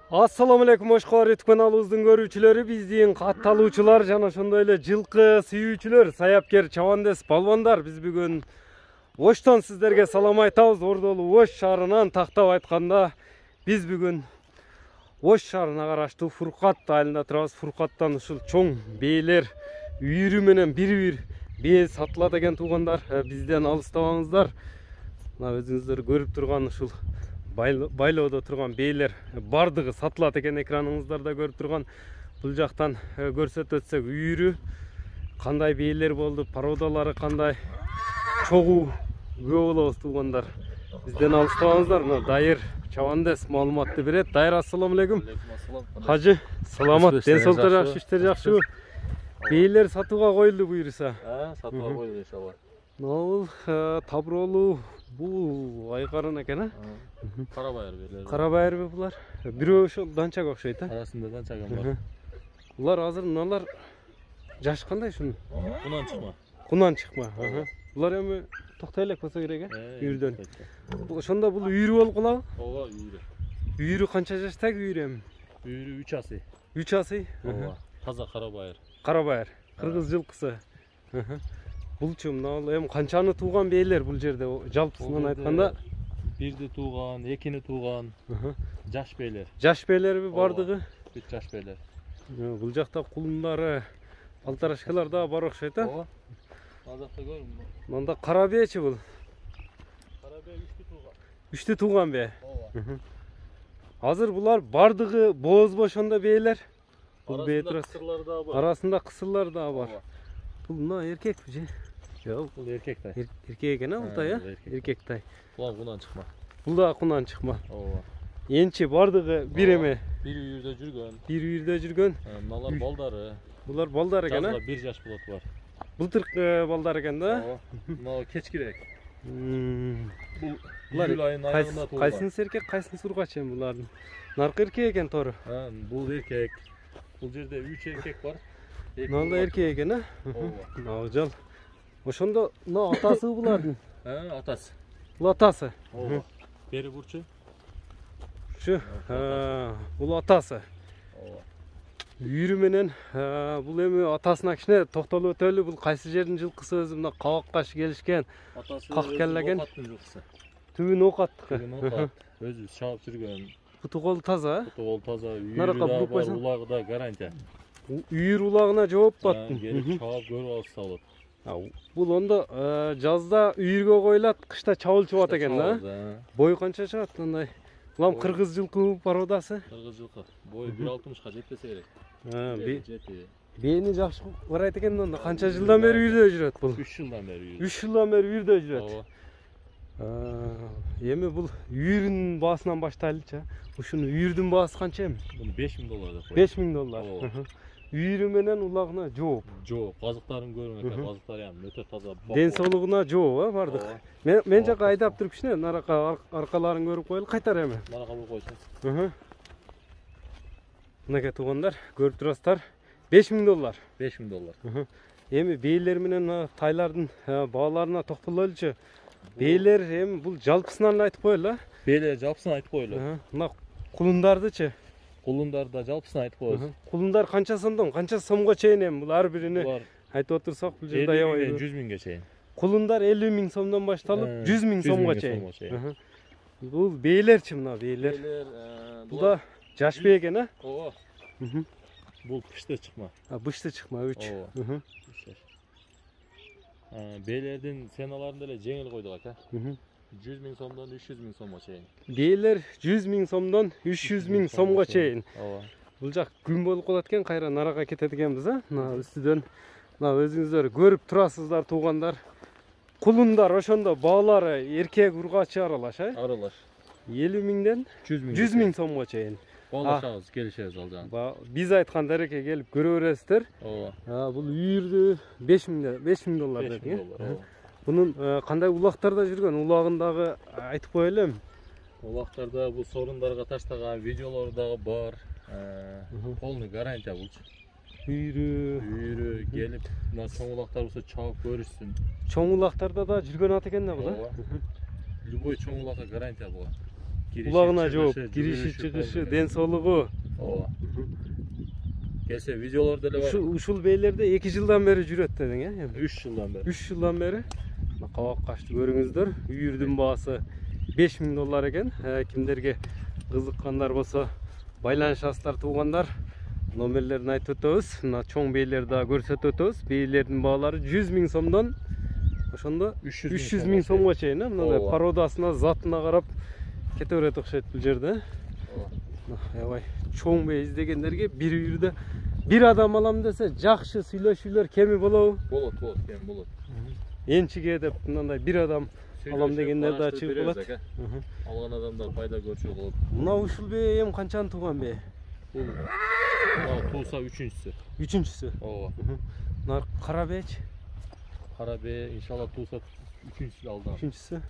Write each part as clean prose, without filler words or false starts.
Assalamu alaikum Oshkor YouTube kanalыбыздын көрүүчүлөрү, биздин катталуучулар жана ошондой эле жылкы сүйүүчүлөр, саяпкер, чабандес, балбандар. Биз бүгүн Оштон сиздерге салам айтабыз. Ордолу Ош шаарынан тактап айтканда биз бүгүн Ош шаарына караштуу Фуркат айылында турабыз. Фуркаттан ушул чоң бээлер үйүрү менен бир бээ сатылат экен туугандар. Бизден алыстабаңыздар. Мына өзүңүздөр көрүп турган ушул байлоодо турган бээлер бардыгы сатылат экен. Экраныңыздарда көрүп турган бул жактан көрсөтүп өтсөк, үйүрү кандай бээлер болду, породалары кандай, чогуу күбө болобуз туугандар. Бизден алыстабаңыздар. Мына Дайыр чабандес маалыматты берет. Дайыр, ассаламу алейкум. Хажы, саламат, ден соолуктар жакшы, иштер жакшыбы? Бээлер сатууга коюлду буюрса. Сатууга коюлду иншалла. Бул таброолуу, бул айкарын экен, а? Карабайыр бээлер. Карабайырбы булар? Бирөө ошол данчага окшойт, а? Арасында данчагам бар. Булар азыр мыналар жаш кандай шунун? Кунан чыкма. Кунан чыкма. Булар эми токтой элек болсо керек, а? Үйүрдөн. Ошондо бул үйүрү болуп калабы? Ооба, үйүрү. Үйүрү канча жаштагы үйүрү эми? Үйүрү 3 асый. 3 асый? Ооба. Таза карабайыр. Карабайыр. Кыргыз жылкысы. Булчу мына эми канчаны тууган бээлер бул жерде жалпысынан айтканда? Бирди тууган, экини тууган. Жаш бээлер. Жаш бээлерби бардыгы? Бүт жаш бээлер. Бул жакта кулундары, алтарашкалар да бар окшойт, а? Ооба. Ал жакта көрүм. Мында кара бээчи бул? Кара бээ 3 тууган. 3 тууган бээ. Ооба. Азыр булар бардыгы боозбу ошондо бээлер? Бул бээ Арасында кысырлар да бар. Арасында кысырлар да бар. Ооба. Бул мына эркекпи же? Жок, Бул эркек тай. эркек экен, а бул тай, а? Эркек тай. Булар кунан чыкма. Бул да кунан чыкма. Ооба. Энчи бардыгы бир эме. Бир үйүрдө жүргөн. Бир үйүрдө жүргөн. Мыналар балдары. Булар балдар экен, а? Жазга 1 жаш болот бар. Былтыркы балдар экен да? Ооба. Мына кечкирээк. Бул Булар июль айынын аягында туулган. Кайсынысы эркек, кайсынысы ургач эми булардын? Наркы эркек экен тору. Бул эркек. Бул жерде 3 эркек бар. Мына да эркек экен, а? Ооба. Акжал. Ошондо мына атасы булардын. Атасы. Бул атасы. Ооба. Бери бурчу. Şu, бул атасы. Ооба. Үйүрү менен бул эми атасына кичине токтолуп өтөлү. Бул кайсы жердин жылкысы өзү? Мына кабакка келишкен. Атасы Как келген? Окаттын жылкысы. Түбүн окаттыкы. Өзү чаап жүргөн. Буту колу таза, Буту кол таза. Наракка Үйүрү да буруп бар, койсоң. улагы да гарантия. үйүр улагына жооп баттын. Келип чаап көрүп алса болот. Бул ондо жазда үйүргө коюлат, кышта чабыл чыгат экен да. Бою канча чыгат мындай? Булам кыргыз жылкы породасы. Кыргыз жылкы. Бою 1.60ка жетпесе керек. Жетти. Бээни жакшы карайт экен да. Канча жылдан бери үйүрдө жүрөт бул? 3 жылдан бери үйүрү. 3 жылдан бери үйүрдө жүрөт. Ооба. Эми бул үйүрүнүн баасынан баштайлычы. Ушунун үйүрдүн баасы канча эми? Буну $5000 деп коет. $5000. Үйүрү менен улагына жооп. Жооп, казыктарын көрүң экен, казыктары эми өтө таза. Ден соолугуна жооп, бардык. Мен жака айдап туруп кичине наракка аркаларын көрүп коелу, кайтар эми. Наракка буруп койсуң. Мынакей туугандар, көрүп турасыздар. $5000. $5000. Эми бээлер менен тайлардын бааларына токтололучу. Бээлер эми бул жалпысынан айтып коелу, а? Бээлер жалпысын айтып коелу. Мына кулундардычы? Кулундар да жалпысын айтып коебуз. Кулундар канча сомдон, канча сомго чейин эми бул ар бирини айтып отурсак бул жерде аябай 100 миңге чейин. Кулундар 50 миң сомдон башталып 100 миң сомго чейин. Бул бээлерчи мына бээлер? Бул да жаш бээ экен, а? Ооба. Бул кышты чыкма. Бышты чыкма 3. Бээлердин ценаларын деле жеңил койдук ака. 100 миң сомдон 300 миң сомго чейин. Бээлер 100 миң сомдон 300 миң сомго чейин. Ооба. Бул жак күн болуп калат экен, кайра нарага кетет экенбиз, а? Мына үстүдөн мына өзүңүздөр көрүп турасыздар туугандар. Кулундар ошондо баалары эркек ургачы аралаш, а? Аралаш. 50 миңден 100 миң сомго чейин. Баалашабыз, келишебиз ал жагын. Биз айткан дарекке келип көрө бересиздер. Ооба. Бул үйүрдү $5000 дедиң. Bunun кандай улактарда жүргөн, улагындагы айтып коелу эми. Улактарда бул сорундарга таштаган видеолор дагы бар. Полный гарантия булчу. Үйүрү келип, мына чоң улактар болсо чабып көрүшсүн. Чоң улактарда да жүргөн ат экен да бул, а? Любой чоң улакка гарантия буга. Улағына жооп, кириши, чыгышы, ден соолугу. Ооба. Келсе видеолор деле бар. Ушул бейлерде 2 жылдан бери жүрөт дедиң, э? 3 жылдан бери. 3 жылдан бери. Кабак качты көрүңүздөр. Үйүрдүн баасы $5000 экен. Кимдерге кызыккандар болсо байланышасыздар туугандар. Номерлерин айтып өтөбүз. Мына чоң бейлерди да көрсөтүп өтөбүз. Бейлердин баалары 100.000 сомдон ошондо 300.000 сомго чейин, мындай породасына, затына карап кете берет окшойт бул жерде. Аябай чоң бей издегендерге бир үйүрдө бир адам алам десе жакшы сүйлөшүүлөр кеми болобу? Болот, кем болот. Энчиге деп мындай бир адам алам дегендер да чыгып болот. Алган адамдар пайда көрчү болот. Мына ушул бей эми канчаны тууган бей? Бул тууса 3-үчүсү. 3-үчүсү. Ооба. Мына кара бейчи? Кара бей иншалла тууса 3-үчүсү алдан. 3-үчүсү.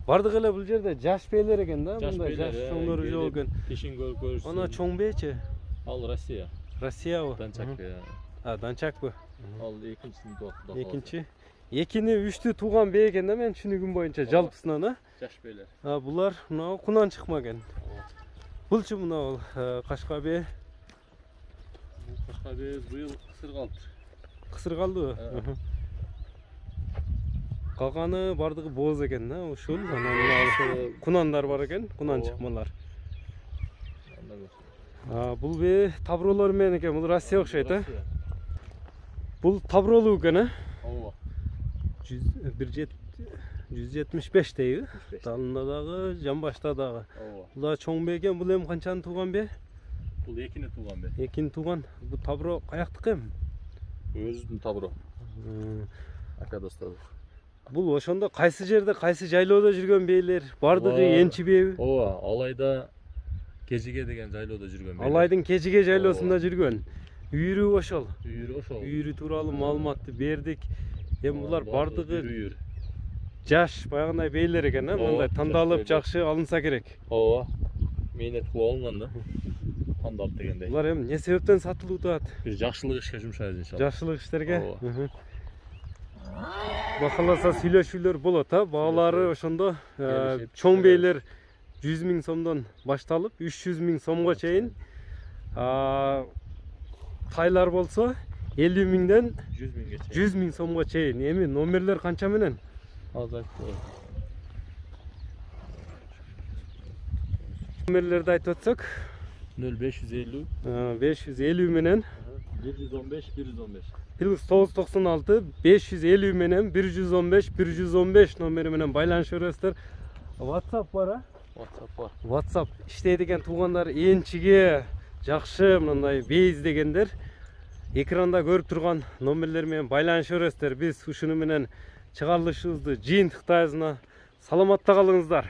Бардык эле бул жерде жаш бейлер экен да, мындай жаш чоңдору жок экен. Тишин көрүрсүң. Ана чоң бейчи? Ал Россия. Россиябы? Данчак. Данчакпы? Ал экинчисин туат. Экинчи. Экини, үчтү тууган бей экен да, мен түшүнүгүм боюнча жалпысынан, а? Жаш бейлер. Булар мына кунан чыкма экен. Булчу мына кашка бей. Кашка бей быйыл кысыр калды. Кысыр калдыбы? Калганы бардыгы бооз экен да, ушул. Анан кунандар бар экен, кунан чыкмалар. Бул бей табролор менен экен, бул Россия окшойт, а? Бул табролуу экен, а? Ооба. 175 дейби? Талында дагы, жамбашта дагы. Бул чоң бей экен, бул эми канчаны тууган бей? Бул экини тууган бей. Экини тууган. Бул табро каяктыкы эми? Өзүнүн табро. Ака достор. Бул ошондо кайсы жерде, кайсы жайлоодо жүргөн бейлер? Бардыгы энчи бейби? Ооба, Алайда Кежиге деген жайлоодо жүргөн бейлер. Алайдын Кежиге жайлоосунда жүргөн. Үйүрү ошол. Үйүрү ошол. Үйүрү тууралуу маалыматты бердик. Эми булар бардыгы үйүр. Жаш, баягындай бейлер экен, мындай тандалып жакшы алынса керек. Ооба. Мээнет кылып алынган да. Тандап дегендей. Булар эми эмне себептен сатылып атат? Биз жакшылык ишке жумшайбыз иншалла. Жакшылык иштерге. Бакаласа сүйлөшүүлөр болот, баалары ошондо чоң бейлер 100.000 сомдон башталып 300.000 сомго чейин. Тайлар болсо 50.000ден 100.000 сомго чейин. Эми номерлер канча менен? Азыр Номерлерди айтып өтсөк, 0550 550 менен 115 +996 550 менен 115 номери менен байланыша бересиздер. WhatsApp бар, а? WhatsApp бар. WhatsApp иштейдиген туугандар энчиге жакшы мындай бей издегендер экранда көрүп турган номерлер менен байланыша бересиздер. Биз ушуну менен чыгарылышыбызды жыйынтыктайбыз. Саламатта калыңыздар.